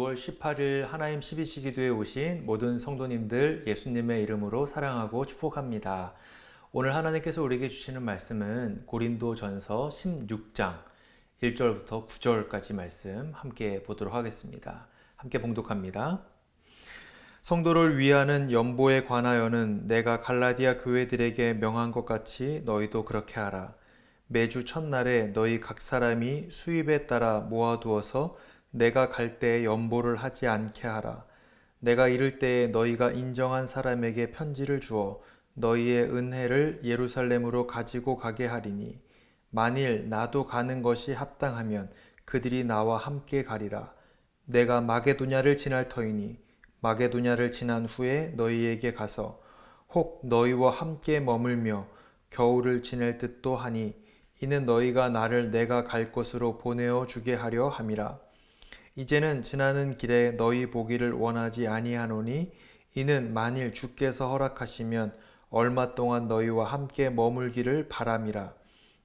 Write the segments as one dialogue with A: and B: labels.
A: 6월 18일 하나님 12시 기도에 오신 모든 성도님들 예수님의 이름으로 사랑하고 축복합니다. 오늘 하나님께서 우리에게 주시는 말씀은 고린도전서 16장 1절부터 9절까지 말씀 함께 보도록 하겠습니다. 함께 봉독합니다. 성도를 위하는 연보에 관하여는 내가 갈라디아 교회들에게 명한 것 같이 너희도 그렇게 하라. 매주 첫날에 너희 각 사람이 수입에 따라 모아두어서 내가 갈 때에 연보를 하지 않게 하라. 내가 이를 때에 너희가 인정한 사람에게 편지를 주어 너희의 은혜를 예루살렘으로 가지고 가게 하리니 만일 나도 가는 것이 합당하면 그들이 나와 함께 가리라. 내가 마게도냐를 지날 터이니 마게도냐를 지난 후에 너희에게 가서 혹 너희와 함께 머물며 겨울을 지낼 듯도 하니 이는 너희가 나를 내가 갈 곳으로 보내어 주게 하려 함이라. 이제는 지나는 길에 너희 보기를 원하지 아니하노니 이는 만일 주께서 허락하시면 얼마 동안 너희와 함께 머물기를 바람이라.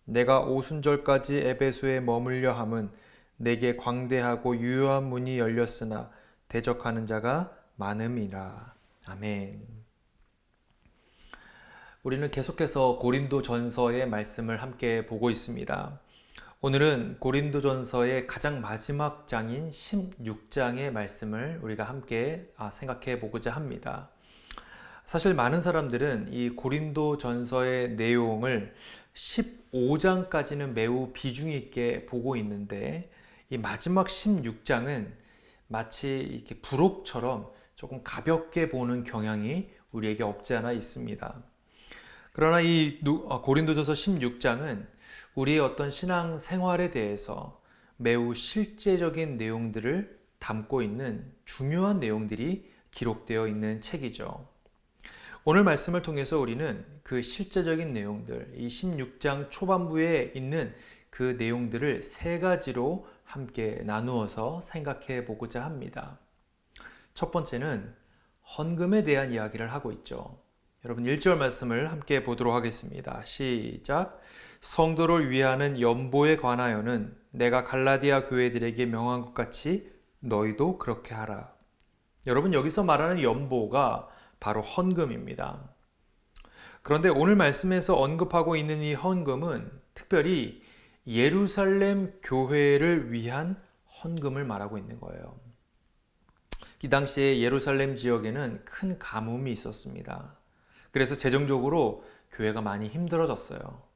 A: 내가 오순절까지 에베소에 머물려 함은 내게 광대하고 유효한 문이 열렸으나 대적하는 자가 많음이라. 아멘. 우리는 계속해서 고린도전서의 말씀을 함께 보고 있습니다. 오늘은 고린도전서의 가장 마지막 장인 16장의 말씀을 우리가 함께 생각해 보고자 합니다. 사실 많은 사람들은 이 고린도전서의 내용을 15장까지는 매우 비중 있게 보고 있는데 이 마지막 16장은 마치 이렇게 부록처럼 조금 가볍게 보는 경향이 우리에게 없지 않아 있습니다. 그러나 이 고린도전서 16장은 우리의 어떤 신앙 생활에 대해서 매우 실제적인 내용들을 담고 있는 중요한 내용들이 기록되어 있는 책이죠. 오늘 말씀을 통해서 우리는 그 실제적인 내용들, 이 16장 초반부에 있는 그 내용들을 세 가지로 함께 나누어서 생각해 보고자 합니다. 첫 번째는 헌금에 대한 이야기를 하고 있죠. 여러분 1절 말씀을 함께 보도록 하겠습니다. 시작. 성도를 위하는 연보에 관하여는 내가 갈라디아 교회들에게 명한 것 같이 너희도 그렇게 하라. 여러분 여기서 말하는 연보가 바로 헌금입니다. 그런데 오늘 말씀에서 언급하고 있는 이 헌금은 특별히 예루살렘 교회를 위한 헌금을 말하고 있는 거예요. 이 당시에 예루살렘 지역에는 큰 가뭄이 있었습니다. 그래서 재정적으로 교회가 많이 힘들어졌어요.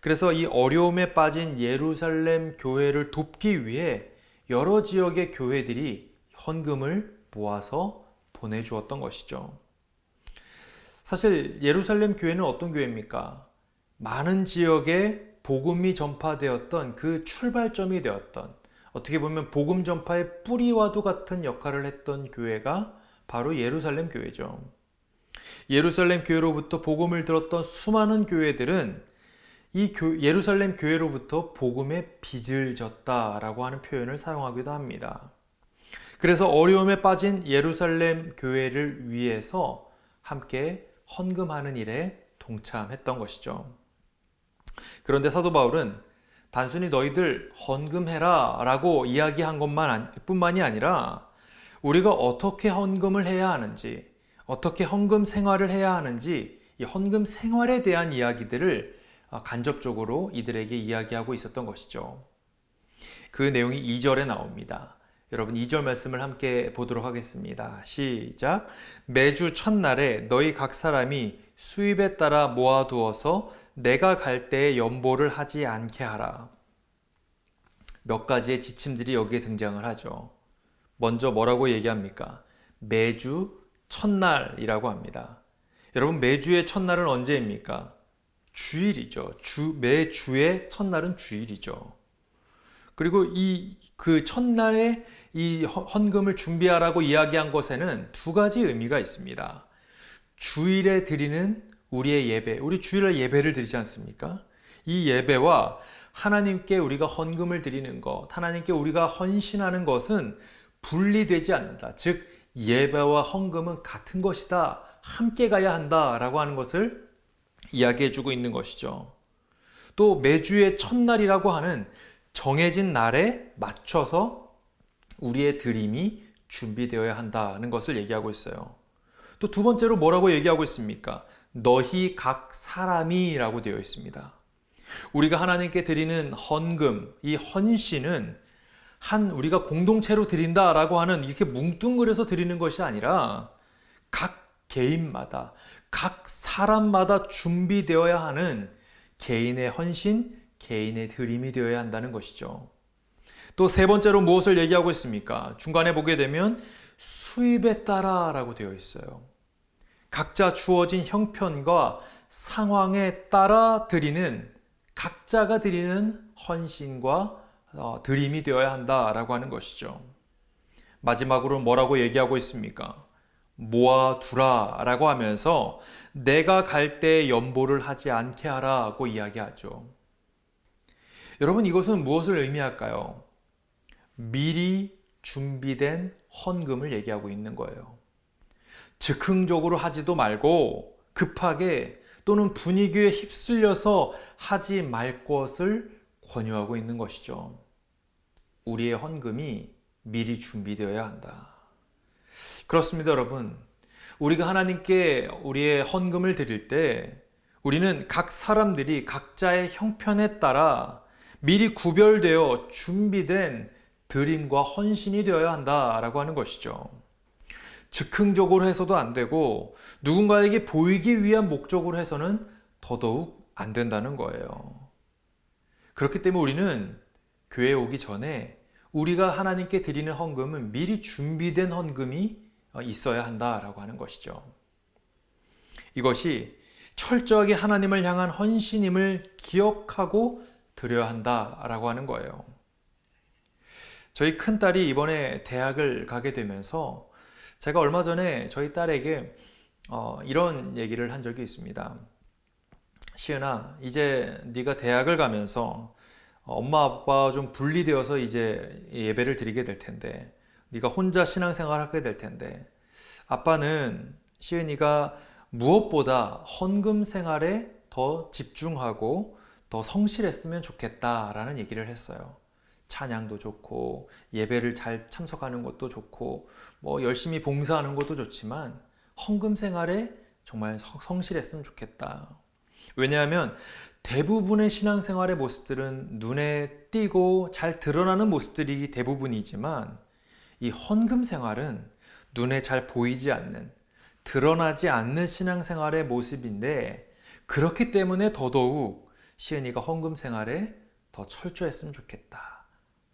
A: 그래서 이 어려움에 빠진 예루살렘 교회를 돕기 위해 여러 지역의 교회들이 헌금을 모아서 보내주었던 것이죠. 사실 예루살렘 교회는 어떤 교회입니까? 많은 지역에 복음이 전파되었던 그 출발점이 되었던, 어떻게 보면 복음 전파의 뿌리와도 같은 역할을 했던 교회가 바로 예루살렘 교회죠. 예루살렘 교회로부터 복음을 들었던 수많은 교회들은 이 예루살렘 교회로부터 복음의 빚을 졌다라고 하는 표현을 사용하기도 합니다. 그래서 어려움에 빠진 예루살렘 교회를 위해서 함께 헌금하는 일에 동참했던 것이죠. 그런데 사도 바울은 단순히 너희들 헌금해라 라고 이야기한 뿐만이 아니라 우리가 어떻게 헌금을 해야 하는지, 어떻게 헌금 생활을 해야 하는지 이 헌금 생활에 대한 이야기들을 간접적으로 이들에게 이야기하고 있었던 것이죠. 그 내용이 2절에 나옵니다. 여러분 2절 말씀을 함께 보도록 하겠습니다. 시작. 매주 첫날에 너희 각 사람이 수입에 따라 모아두어서 내가 갈 때에 연보를 하지 않게 하라. 몇 가지의 지침들이 여기에 등장을 하죠. 먼저 뭐라고 얘기합니까? 매주 첫날이라고 합니다. 여러분 매주의 첫날은 언제입니까? 주일이죠. 매주의 첫날은 주일이죠. 그리고 그 첫날에 이 헌금을 준비하라고 이야기한 것에는 두 가지 의미가 있습니다. 주일에 드리는 우리의 예배, 우리 주일에 예배를 드리지 않습니까? 이 예배와 하나님께 우리가 헌금을 드리는 것, 하나님께 우리가 헌신하는 것은 분리되지 않는다. 즉 예배와 헌금은 같은 것이다. 함께 가야 한다라고 하는 것을 이야기해주고 있는 것이죠. 또 매주의 첫날이라고 하는 정해진 날에 맞춰서 우리의 드림이 준비되어야 한다는 것을 얘기하고 있어요. 또 두 번째로 뭐라고 얘기하고 있습니까? 너희 각 사람이라고 되어 있습니다. 우리가 하나님께 드리는 헌금, 이 헌신은 우리가 공동체로 드린다라고 하는 이렇게 뭉뚱그려서 드리는 것이 아니라 각 개인마다, 각 사람마다 준비되어야 하는 개인의 헌신, 개인의 드림이 되어야 한다는 것이죠. 또 세 번째로 무엇을 얘기하고 있습니까? 중간에 보게 되면 수입에 따라라고 되어 있어요. 각자 주어진 형편과 상황에 따라 각자가 드리는 헌신과 드림이 되어야 한다라고 하는 것이죠. 마지막으로 뭐라고 얘기하고 있습니까? 모아두라라고 하면서 내가 갈 때 연보를 하지 않게 하라고 이야기하죠. 여러분, 이것은 무엇을 의미할까요? 미리 준비된 헌금을 얘기하고 있는 거예요. 즉흥적으로 하지도 말고 급하게 또는 분위기에 휩쓸려서 하지 말 것을 권유하고 있는 것이죠. 우리의 헌금이 미리 준비되어야 한다. 그렇습니다, 여러분. 우리가 하나님께 우리의 헌금을 드릴 때 우리는 각 사람들이 각자의 형편에 따라 미리 구별되어 준비된 드림과 헌신이 되어야 한다라고 하는 것이죠. 즉흥적으로 해서도 안 되고 누군가에게 보이기 위한 목적으로 해서는 더더욱 안 된다는 거예요. 그렇기 때문에 우리는 교회에 오기 전에 우리가 하나님께 드리는 헌금은 미리 준비된 헌금이 있어야 한다라고 하는 것이죠. 이것이 철저하게 하나님을 향한 헌신임을 기억하고 드려야 한다라고 하는 거예요. 저희 큰딸이 이번에 대학을 가게 되면서 제가 얼마 전에 저희 딸에게 이런 얘기를 한 적이 있습니다. 시은아, 이제 네가 대학을 가면서 엄마 아빠와 좀 분리되어서 이제 예배를 드리게 될 텐데 네가 혼자 신앙생활을 하게 될 텐데 아빠는 시은이가 무엇보다 헌금 생활에 더 집중하고 더 성실했으면 좋겠다라는 얘기를 했어요. 찬양도 좋고 예배를 잘 참석하는 것도 좋고 열심히 봉사하는 것도 좋지만 헌금 생활에 정말 성실했으면 좋겠다. 왜냐하면 대부분의 신앙생활의 모습들은 눈에 띄고 잘 드러나는 모습들이 대부분이지만 이 헌금 생활은 눈에 잘 보이지 않는, 드러나지 않는 신앙생활의 모습인데 그렇기 때문에 더더욱 시은이가 헌금 생활에 더 철저했으면 좋겠다.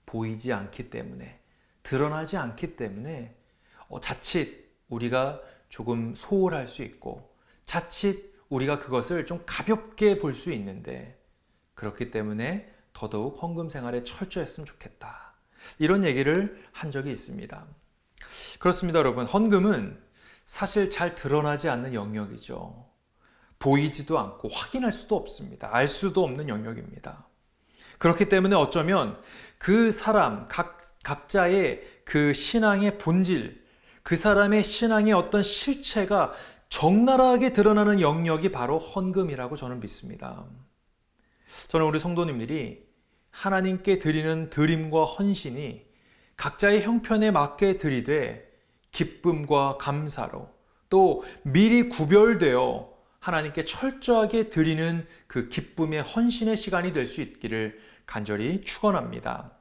A: 보이지 않기 때문에, 드러나지 않기 때문에 자칫 우리가 조금 소홀할 수 있고 자칫 우리가 그것을 좀 가볍게 볼 수 있는데 그렇기 때문에 더더욱 헌금 생활에 철저했으면 좋겠다. 이런 얘기를 한 적이 있습니다. 그렇습니다, 여러분. 헌금은 사실 잘 드러나지 않는 영역이죠. 보이지도 않고 확인할 수도 없습니다. 알 수도 없는 영역입니다. 그렇기 때문에 어쩌면 그 사람 각자의 그 신앙의 본질, 그 사람의 신앙의 어떤 실체가 적나라하게 드러나는 영역이 바로 헌금이라고 저는 믿습니다. 저는 우리 성도님들이 하나님께 드리는 드림과 헌신이 각자의 형편에 맞게 드리되 기쁨과 감사로 또 미리 구별되어 하나님께 철저하게 드리는 그 기쁨의 헌신의 시간이 될 수 있기를 간절히 축원합니다.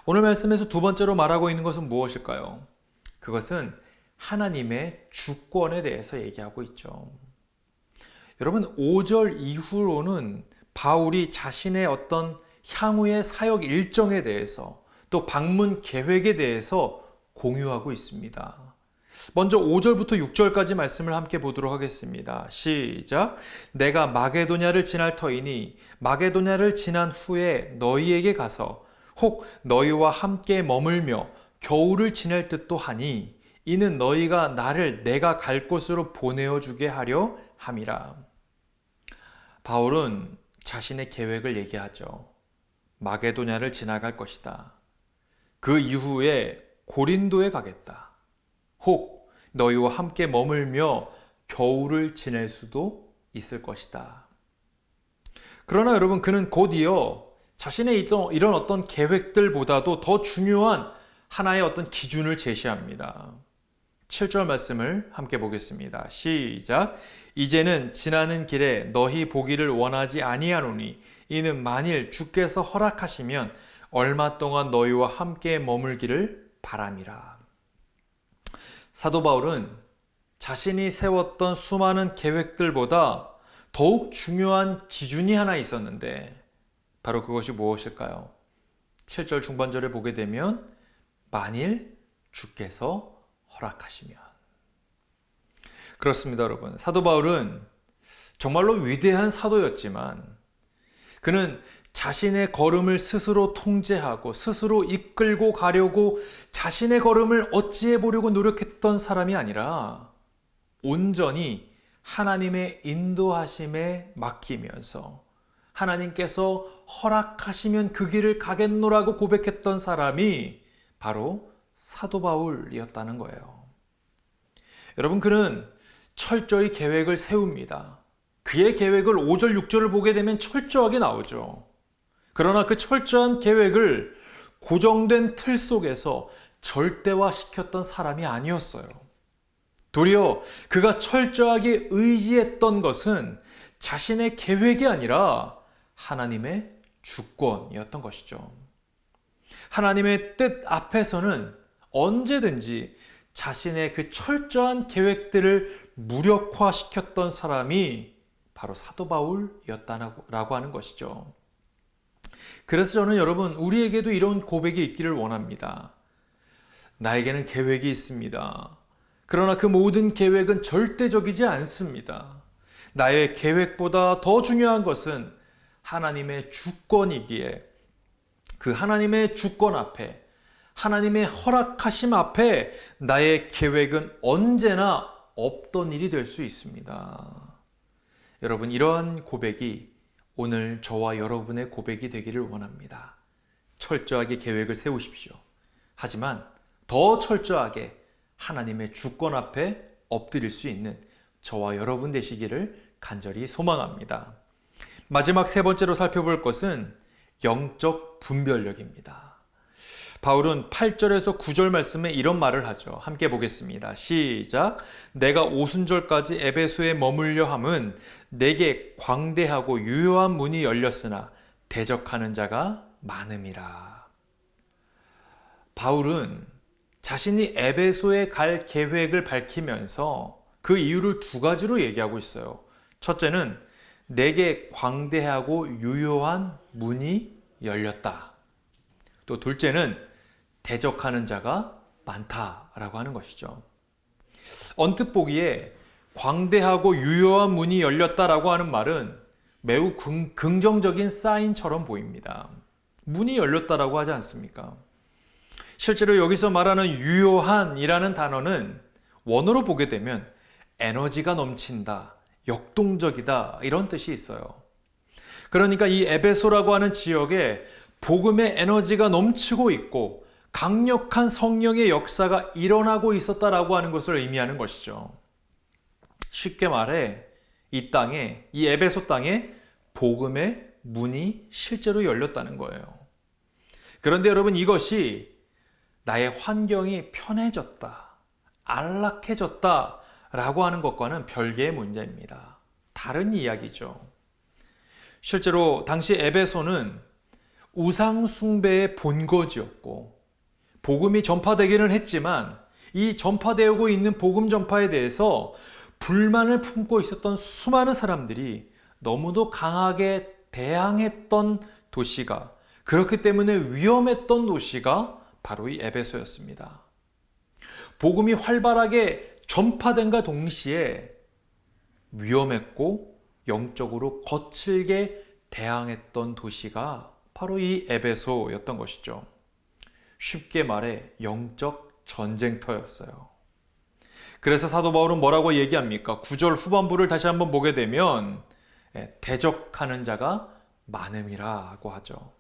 A: 오늘 말씀에서 두 번째로 말하고 있는 것은 무엇일까요? 그것은 하나님의 주권에 대해서 얘기하고 있죠. 여러분, 5절 이후로는 바울이 자신의 어떤 향후의 사역 일정에 대해서 또 방문 계획에 대해서 공유하고 있습니다. 먼저 5절부터 6절까지 말씀을 함께 보도록 하겠습니다. 시작. 내가 마게도냐를 지날 터이니 마게도냐를 지난 후에 너희에게 가서 혹 너희와 함께 머물며 겨울을 지낼 듯도 하니 이는 너희가 나를 내가 갈 곳으로 보내어 주게 하려 함이라. 바울은 자신의 계획을 얘기하죠. 마게도냐를 지나갈 것이다. 그 이후에 고린도에 가겠다. 혹 너희와 함께 머물며 겨울을 지낼 수도 있을 것이다. 그러나 여러분, 그는 곧이어 자신의 이런 어떤 계획들보다도 더 중요한 하나의 어떤 기준을 제시합니다. 7절 말씀을 함께 보겠습니다. 시작. 이제는 지나는 길에 너희 보기를 원하지 아니하노니 이는 만일 주께서 허락하시면 얼마 동안 너희와 함께 머물기를 바람이라. 사도 바울은 자신이 세웠던 수많은 계획들보다 더욱 중요한 기준이 하나 있었는데 바로 그것이 무엇일까요? 7절 중반절에 보게 되면 만일 주께서 허락하시면. 그렇습니다, 여러분. 사도 바울은 정말로 위대한 사도였지만 그는 자신의 걸음을 스스로 통제하고 스스로 이끌고 가려고 자신의 걸음을 어찌해 보려고 노력했던 사람이 아니라 온전히 하나님의 인도하심에 맡기면서 하나님께서 허락하시면 그 길을 가겠노라고 고백했던 사람이 바로 사도 바울이었다는 거예요. 여러분, 그는 철저히 계획을 세웁니다. 그의 계획을 5절, 6절을 보게 되면 철저하게 나오죠. 그러나 그 철저한 계획을 고정된 틀 속에서 절대화시켰던 사람이 아니었어요. 도리어 그가 철저하게 의지했던 것은 자신의 계획이 아니라 하나님의 주권이었던 것이죠. 하나님의 뜻 앞에서는 언제든지 자신의 그 철저한 계획들을 무력화시켰던 사람이 바로 사도 바울이었다라고 하는 것이죠. 그래서 저는 여러분, 우리에게도 이런 고백이 있기를 원합니다. 나에게는 계획이 있습니다. 그러나 그 모든 계획은 절대적이지 않습니다. 나의 계획보다 더 중요한 것은 하나님의 주권이기에 그 하나님의 주권 앞에, 하나님의 허락하심 앞에 나의 계획은 언제나 없던 일이 될 수 있습니다. 여러분, 이러한 고백이 오늘 저와 여러분의 고백이 되기를 원합니다. 철저하게 계획을 세우십시오. 하지만 더 철저하게 하나님의 주권 앞에 엎드릴 수 있는 저와 여러분 되시기를 간절히 소망합니다. 마지막 세 번째로 살펴볼 것은 영적 분별력입니다. 바울은 8절에서 9절 말씀에 이런 말을 하죠. 함께 보겠습니다. 시작. 내가 오순절까지 에베소에 머물려 함은 내게 광대하고 유효한 문이 열렸으나 대적하는 자가 많음이라. 바울은 자신이 에베소에 갈 계획을 밝히면서 그 이유를 두 가지로 얘기하고 있어요. 첫째는 내게 광대하고 유효한 문이 열렸다. 또 둘째는 대적하는 자가 많다라고 하는 것이죠. 언뜻 보기에 광대하고 유효한 문이 열렸다라고 하는 말은 매우 긍정적인 사인처럼 보입니다. 문이 열렸다라고 하지 않습니까? 실제로 여기서 말하는 유효한이라는 단어는 원어로 보게 되면 에너지가 넘친다, 역동적이다 이런 뜻이 있어요. 그러니까 이 에베소라고 하는 지역에 복음의 에너지가 넘치고 있고 강력한 성령의 역사가 일어나고 있었다라고 하는 것을 의미하는 것이죠. 쉽게 말해 이 땅에, 이 에베소 땅에 복음의 문이 실제로 열렸다는 거예요. 그런데 여러분, 이것이 나의 환경이 편해졌다, 안락해졌다 라고 하는 것과는 별개의 문제입니다. 다른 이야기죠. 실제로 당시 에베소는 우상 숭배의 본거지였고 복음이 전파되기는 했지만 이 전파되고 있는 복음 전파에 대해서 불만을 품고 있었던 수많은 사람들이 너무도 강하게 대항했던 도시가, 그렇기 때문에 위험했던 도시가 바로 이 에베소였습니다. 복음이 활발하게 전파된과 동시에 위험했고 영적으로 거칠게 대항했던 도시가 바로 이 에베소였던 것이죠. 쉽게 말해 영적 전쟁터였어요. 그래서 사도 바울은 뭐라고 얘기합니까? 9절 후반부를 다시 한번 보게 되면 대적하는 자가 많음이라고 하죠.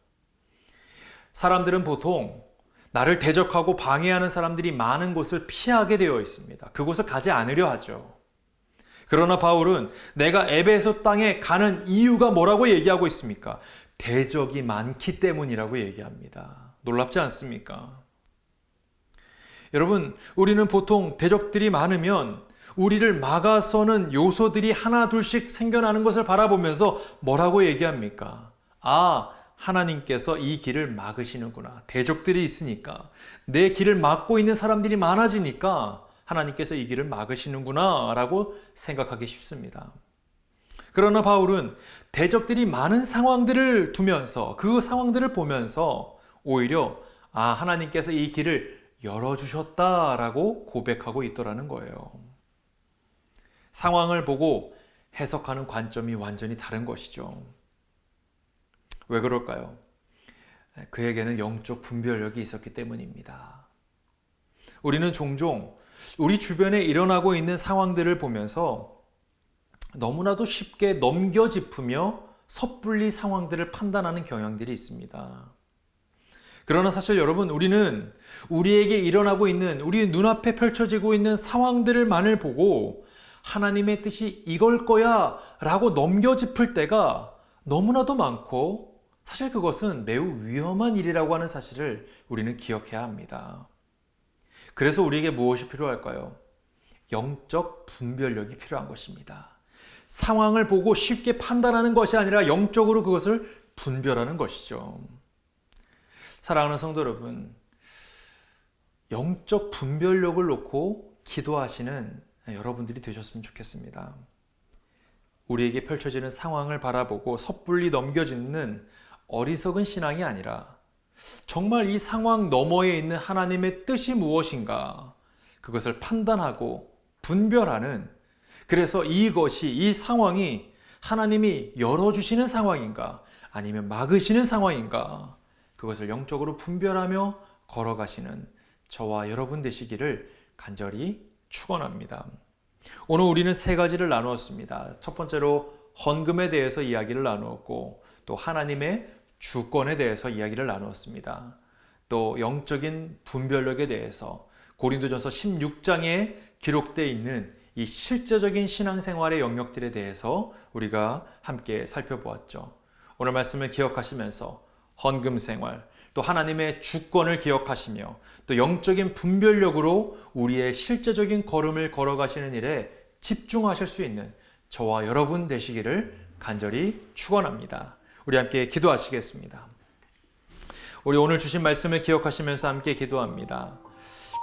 A: 사람들은 보통 나를 대적하고 방해하는 사람들이 많은 곳을 피하게 되어 있습니다. 그곳을 가지 않으려 하죠. 그러나 바울은 내가 에베소 땅에 가는 이유가 뭐라고 얘기하고 있습니까? 대적이 많기 때문이라고 얘기합니다. 놀랍지 않습니까? 여러분, 우리는 보통 대적들이 많으면 우리를 막아서는 요소들이 하나 둘씩 생겨나는 것을 바라보면서 뭐라고 얘기합니까? 아, 하나님께서 이 길을 막으시는구나. 대적들이 있으니까. 내 길을 막고 있는 사람들이 많아지니까 하나님께서 이 길을 막으시는구나 라고 생각하기 쉽습니다. 그러나 바울은 대적들이 많은 상황들을 두면서 그 상황들을 보면서 오히려 하나님께서 이 길을 열어주셨다라고 고백하고 있더라는 거예요. 상황을 보고 해석하는 관점이 완전히 다른 것이죠. 왜 그럴까요? 그에게는 영적 분별력이 있었기 때문입니다. 우리는 종종 우리 주변에 일어나고 있는 상황들을 보면서 너무나도 쉽게 넘겨짚으며 섣불리 상황들을 판단하는 경향들이 있습니다. 그러나 사실 여러분, 우리는 우리에게 일어나고 있는, 우리 눈앞에 펼쳐지고 있는 상황들만을 보고 하나님의 뜻이 이걸 거야 라고 넘겨짚을 때가 너무나도 많고, 사실 그것은 매우 위험한 일이라고 하는 사실을 우리는 기억해야 합니다. 그래서 우리에게 무엇이 필요할까요? 영적 분별력이 필요한 것입니다. 상황을 보고 쉽게 판단하는 것이 아니라 영적으로 그것을 분별하는 것이죠. 사랑하는 성도 여러분, 영적 분별력을 놓고 기도하시는 여러분들이 되셨으면 좋겠습니다. 우리에게 펼쳐지는 상황을 바라보고 섣불리 넘겨짚는 어리석은 신앙이 아니라 정말 이 상황 너머에 있는 하나님의 뜻이 무엇인가, 그것을 판단하고 분별하는, 그래서 이 상황이 하나님이 열어주시는 상황인가 아니면 막으시는 상황인가, 그것을 영적으로 분별하며 걸어가시는 저와 여러분 되시기를 간절히 축원합니다. 오늘 우리는 세 가지를 나누었습니다. 첫 번째로 헌금에 대해서 이야기를 나누었고, 또 하나님의 주권에 대해서 이야기를 나누었습니다. 또 영적인 분별력에 대해서 고린도전서 16장에 기록되어 있는 이 실제적인 신앙생활의 영역들에 대해서 우리가 함께 살펴보았죠. 오늘 말씀을 기억하시면서 헌금 생활, 또 하나님의 주권을 기억하시며 또 영적인 분별력으로 우리의 실제적인 걸음을 걸어가시는 일에 집중하실 수 있는 저와 여러분 되시기를 간절히 축원합니다. 우리 함께 기도하시겠습니다. 우리 오늘 주신 말씀을 기억하시면서 함께 기도합니다.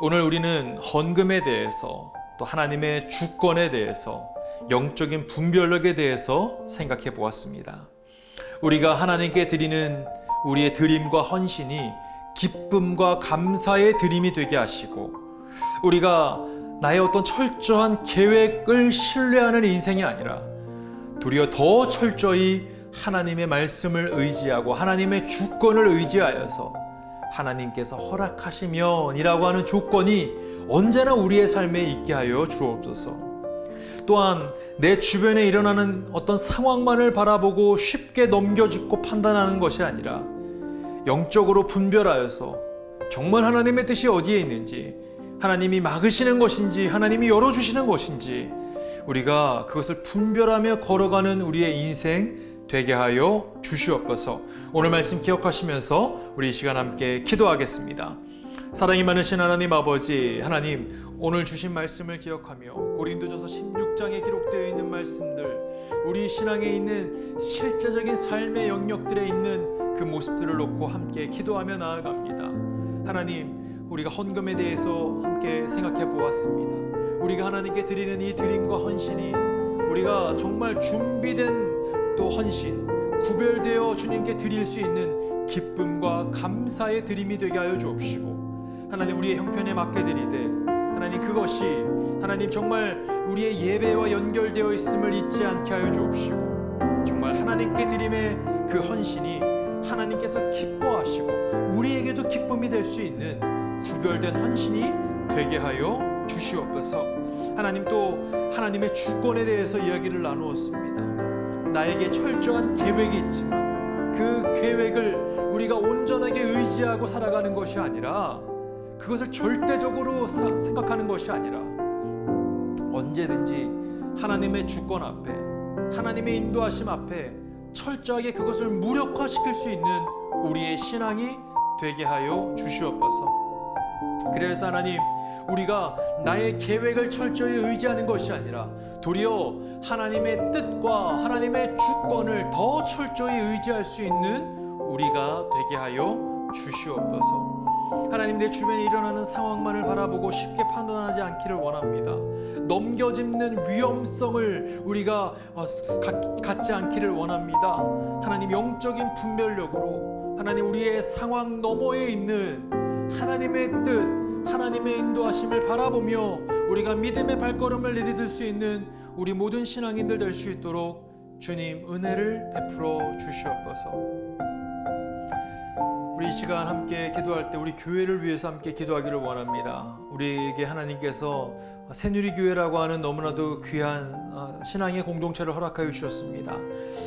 A: 오늘 우리는 헌금에 대해서, 또 하나님의 주권에 대해서, 영적인 분별력에 대해서 생각해 보았습니다. 우리가 하나님께 드리는 우리의 드림과 헌신이 기쁨과 감사의 드림이 되게 하시고, 우리가 나의 어떤 철저한 계획을 신뢰하는 인생이 아니라 도리어 더 철저히 하나님의 말씀을 의지하고 하나님의 주권을 의지하여서 하나님께서 허락하시면 이라고 하는 조건이 언제나 우리의 삶에 있게 하여 주옵소서. 또한 내 주변에 일어나는 어떤 상황만을 바라보고 쉽게 넘겨짚고 판단하는 것이 아니라 영적으로 분별하여서 정말 하나님의 뜻이 어디에 있는지, 하나님이 막으시는 것인지 하나님이 열어주시는 것인지 우리가 그것을 분별하며 걸어가는 우리의 인생 되게 하여 주시옵소서. 오늘 말씀 기억하시면서 우리 이 시간 함께 기도하겠습니다. 사랑이 많으신 하나님 아버지, 하나님 오늘 주신 말씀을 기억하며 고린도전서 16장에 기록되어 있는 말씀들, 우리 신앙에 있는 실제적인 삶의 영역들에 있는 그 모습들을 놓고 함께 기도하며 나아갑니다. 하나님, 우리가 헌금에 대해서 함께 생각해 보았습니다. 우리가 하나님께 드리는 이 드림과 헌신이 우리가 정말 준비된 또 헌신, 구별되어 주님께 드릴 수 있는 기쁨과 감사의 드림이 되게 하여 주옵시고, 하나님 우리의 형편에 맡겨 드리되 하나님 그것이 하나님 정말 우리의 예배와 연결되어 있음을 잊지 않게 하여 주옵시고, 정말 하나님께 드림의 그 헌신이 하나님께서 기뻐하시고 우리에게도 기쁨이 될 수 있는 구별된 헌신이 되게 하여 주시옵소서. 하나님, 또 하나님의 주권에 대해서 이야기를 나누었습니다. 나에게 철저한 계획이 있지만 그 계획을 우리가 온전하게 의지하고 살아가는 것이 아니라, 그것을 절대적으로 생각하는 것이 아니라 언제든지 하나님의 주권 앞에, 하나님의 인도하심 앞에 철저하게 그것을 무력화시킬 수 있는 우리의 신앙이 되게 하여 주시옵소서. 그래서 하나님, 우리가 나의 계획을 철저히 의지하는 것이 아니라 도리어 하나님의 뜻과 하나님의 주권을 더 철저히 의지할 수 있는 우리가 되게 하여 주시옵소서. 하나님, 내 주변에 일어나는 상황만을 바라보고 쉽게 판단하지 않기를 원합니다. 넘겨짚는 위험성을 우리가 갖지 않기를 원합니다. 하나님, 영적인 분별력으로 하나님, 우리의 상황 너머에 있는 하나님의 뜻, 하나님의 인도하심을 바라보며 우리가 믿음의 발걸음을 내디딜 수 있는 우리 모든 신앙인들 될 수 있도록 주님 은혜를 베풀어 주시옵소서. 우리 이 시간 함께 기도할 때 우리 교회를 위해서 함께 기도하기를 원합니다. 우리에게 하나님께서 새누리교회라고 하는 너무나도 귀한 신앙의 공동체를 허락하여 주셨습니다.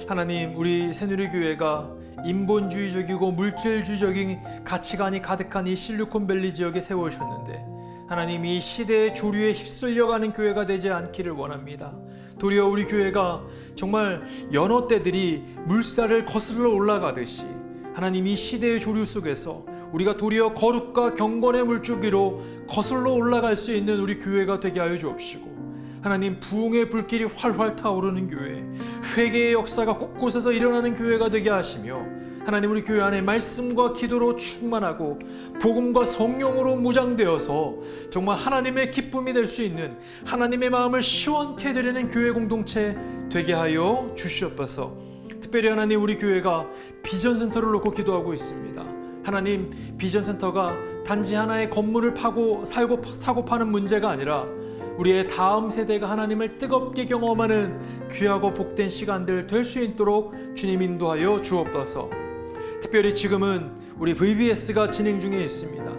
A: 하나님, 우리 새누리교회가 인본주의적이고 물질주의적인 가치관이 가득한 이 실리콘밸리 지역에 세워주셨는데, 하나님, 이 시대의 조류에 휩쓸려가는 교회가 되지 않기를 원합니다. 도리어 우리 교회가 정말 연어 떼들이 물살을 거슬러 올라가듯이 하나님, 이 시대의 조류 속에서 우리가 도리어 거룩과 경건의 물줄기로 거슬러 올라갈 수 있는 우리 교회가 되게 하여 주옵시고, 하나님, 부흥의 불길이 활활 타오르는 교회, 회개의 역사가 곳곳에서 일어나는 교회가 되게 하시며, 하나님, 우리 교회 안에 말씀과 기도로 충만하고 복음과 성령으로 무장되어서 정말 하나님의 기쁨이 될 수 있는, 하나님의 마음을 시원케 해드리는 교회 공동체 되게 하여 주시옵소서. 특별히 하나님, 우리 교회가 비전센터를 놓고 기도하고 있습니다. 하나님, 비전센터가 단지 하나의 건물을 파고 사고 파는 문제가 아니라 우리의 다음 세대가 하나님을 뜨겁게 경험하는 귀하고 복된 시간들 될 수 있도록 주님 인도하여 주옵소서. 특별히 지금은 우리 VBS가 진행 중에 있습니다.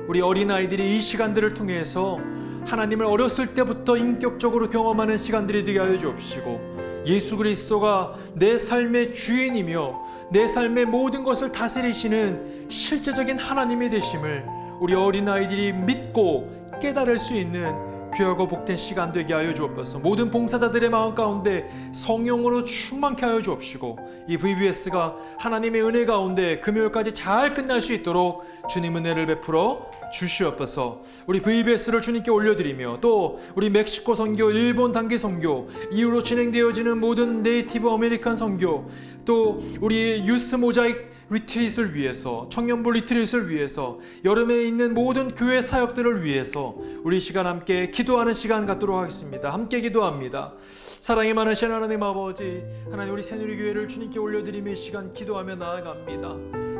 A: 우리 어린아이들이 이 시간들을 통해서 하나님을 어렸을 때부터 인격적으로 경험하는 시간들이 되게 하여 주옵시고, 예수 그리스도가 내 삶의 주인이며 내 삶의 모든 것을 다스리시는 실제적인 하나님이 되심을 우리 어린아이들이 믿고 깨달을 수 있는 귀하고 복된 시간 되게 하여 주옵소서. 모든 봉사자들의 마음 가운데 성령으로 충만케 하여 주옵시고, 이 VBS가 하나님의 은혜 가운데 금요일까지 잘 끝날 수 있도록 주님 은혜를 베풀어 주시옵소서. 우리 VBS를 주님께 올려드리며, 또 우리 멕시코 선교, 일본 단기 선교 이후로 진행되어지는 모든 네이티브 아메리칸 선교, 또 우리 유스 모자익 리트릿을 위해서, 청년부 리트릿을 위해서, 여름에 있는 모든 교회 사역들을 위해서 우리 시간 함께 기도하는 시간 갖도록 하겠습니다. 함께 기도합니다. 사랑이 많으신 하나님 아버지, 하나님, 우리 새누리교회를 주님께 올려드리며 이 시간 기도하며 나아갑니다.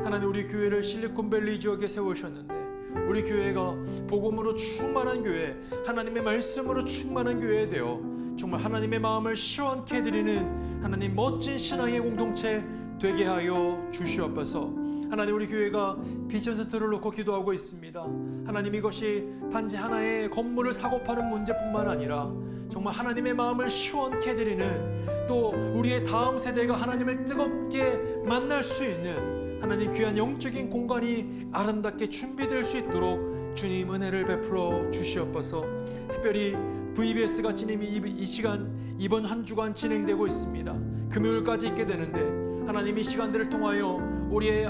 A: 하나님, 우리 교회를 실리콘밸리 지역에 세우셨는데 우리 교회가 복음으로 충만한 교회, 하나님의 말씀으로 충만한 교회 되어 정말 하나님의 마음을 시원케 해드리는 하나님 멋진 신앙의 공동체 되게 하여 주시옵소서. 하나님, 우리 교회가 비전센터를 놓고 기도하고 있습니다. 하나님, 이것이 단지 하나의 건물을 사고 파는 문제뿐만 아니라 정말 하나님의 마음을 시원케 해드리는, 또 우리의 다음 세대가 하나님을 뜨겁게 만날 수 있는 하나님 귀한 영적인 공간이 아름답게 준비될 수 있도록 주님 은혜를 베풀어 주시옵소서. 특별히 VBS가 이 시간 이번 한 주간 진행되고 있습니다. 금요일까지 있게 되는데, 하나님, 이 시간들을 통하여 우리의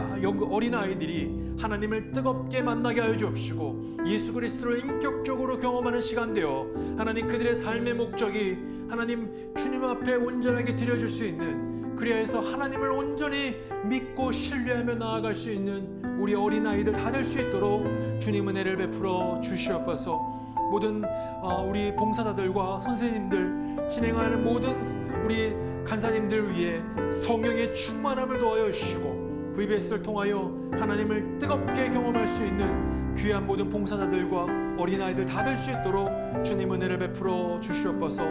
A: 어린아이들이 하나님을 뜨겁게 만나게 하여 주옵시고, 예수 그리스도를 인격적으로 경험하는 시간 되어 하나님 그들의 삶의 목적이 하나님 주님 앞에 온전하게 드려질 수 있는, 그리하여서 하나님을 온전히 믿고 신뢰하며 나아갈 수 있는 우리 어린아이들 다 될 수 있도록 주님 은혜를 베풀어 주시옵소서. 모든 우리 봉사자들과 선생님들, 진행하는 모든 우리 간사님들 위해 성령의 충만함을 더하여 주시고, VBS를 통하여 하나님을 뜨겁게 경험할 수 있는 귀한 모든 봉사자들과 어린아이들 다 될 수 있도록 주님 은혜를 베풀어 주시옵소서.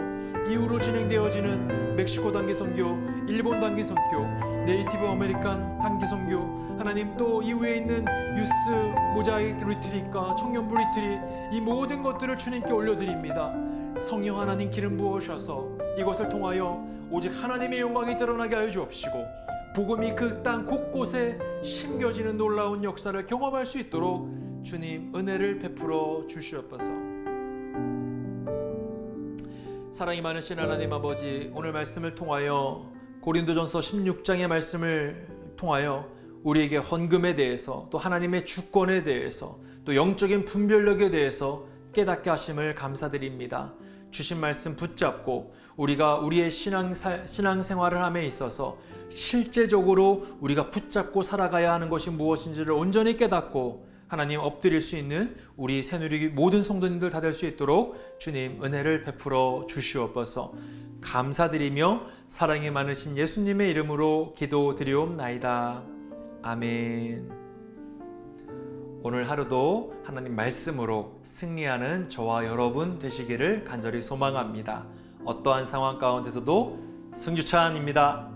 A: 이후로 진행되어지는 멕시코 단기 선교, 일본 단기 선교, 네이티브 아메리칸 단기 선교, 하나님, 또 이후에 있는 유스 모자익 리트릿과 청년부 리트릿, 이 모든 것들을 주님께 올려드립니다. 성령 하나님 기름 부으셔서 이것을 통하여 오직 하나님의 영광이 드러나게 하여 주옵시고, 복음이 그 땅 곳곳에 심겨지는 놀라운 역사를 경험할 수 있도록 주님 은혜를 베풀어 주시옵소서. 사랑이 많으신 하나님 아버지, 오늘 말씀을 통하여 고린도전서 16장의 말씀을 통하여 우리에게 헌금에 대해서 또 하나님의 주권에 대해서 또 영적인 분별력에 대해서 깨닫게 하심을 감사드립니다. 주신 말씀 붙잡고 우리가 우리의 신앙생활을 함에 있어서 실제적으로 우리가 붙잡고 살아가야 하는 것이 무엇인지를 온전히 깨닫고 하나님 엎드릴 수 있는 우리 새누리기 모든 성도님들 다 될 수 있도록 주님 은혜를 베풀어 주시옵소서. 감사드리며 사랑이 많으신 예수님의 이름으로 기도드리옵나이다. 아멘. 오늘 하루도 하나님 말씀으로 승리하는 저와 여러분 되시기를 간절히 소망합니다. 어떠한 상황 가운데서도 승주찬입니다.